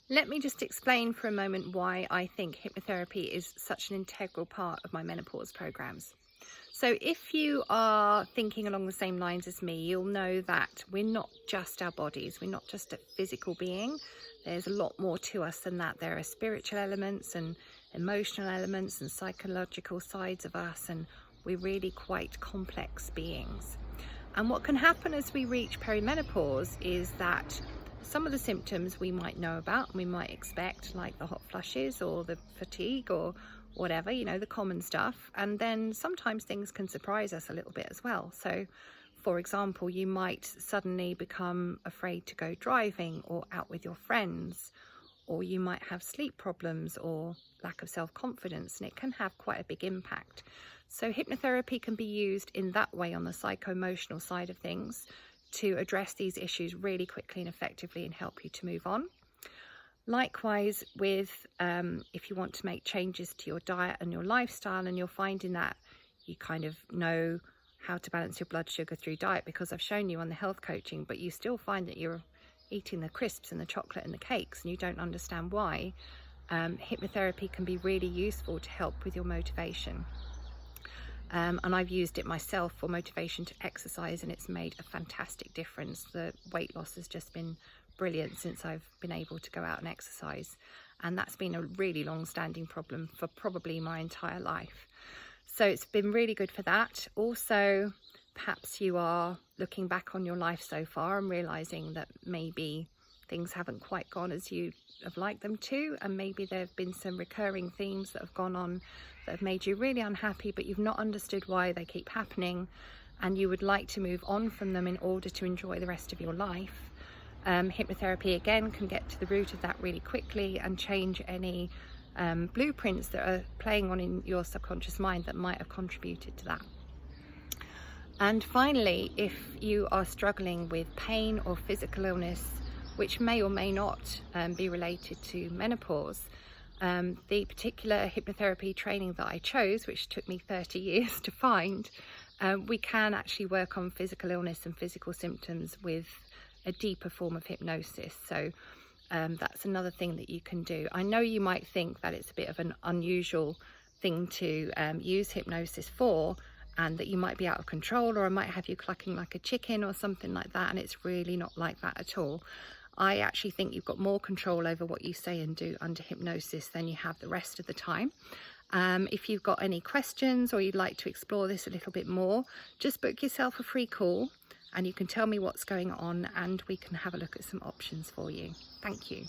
Let me just explain for a moment why I think hypnotherapy is such an integral part of my menopause programs. So if you are thinking along the same lines as me, you'll know that we're not just our bodies, we're not just a physical being. There's a lot more to us than that. There are spiritual elements and emotional elements and psychological sides of us, and we're really quite complex beings. And what can happen as we reach perimenopause is that some of the symptoms we might know about and we might expect, like the hot flushes or the fatigue or whatever, the common stuff. And then sometimes things can surprise us a little bit as well. So, for example, you might suddenly become afraid to go driving or out with your friends, or you might have sleep problems or lack of self-confidence, and it can have quite a big impact. So hypnotherapy can be used in that way on the psycho-emotional side of things to address these issues really quickly and effectively and help you to move on. Likewise with if you want to make changes to your diet and your lifestyle, and you're finding that you kind of know how to balance your blood sugar through diet because I've shown you on the health coaching, but you still find that you're eating the crisps and the chocolate and the cakes and you don't understand why, hypnotherapy can be really useful to help with your motivation. And I've used it myself for motivation to exercise, and it's made a fantastic difference. The weight loss has just been brilliant since I've been able to go out and exercise, and that's been a really long-standing problem for probably my entire life. So it's been really good for that. Also, perhaps you are looking back on your life so far and realizing that maybe things haven't quite gone as you have liked them to, and maybe there have been some recurring themes that have gone on that have made you really unhappy, but you've not understood why they keep happening, and you would like to move on from them in order to enjoy the rest of your life. Hypnotherapy again can get to the root of that really quickly and change any blueprints that are playing on in your subconscious mind that might have contributed to that. And finally, if you are struggling with pain or physical illness which may or may not be related to menopause, the particular hypnotherapy training that I chose, which took me 30 years to find, we can actually work on physical illness and physical symptoms with a deeper form of hypnosis. So that's another thing that you can do. I know you might think that it's a bit of an unusual thing to use hypnosis for, and that you might be out of control, or I might have you clucking like a chicken or something like that, and it's really not like that at all. I actually think you've got more control over what you say and do under hypnosis than you have the rest of the time. If you've got any questions or you'd like to explore this a little bit more, just book yourself a free call and you can tell me what's going on and we can have a look at some options for you. Thank you.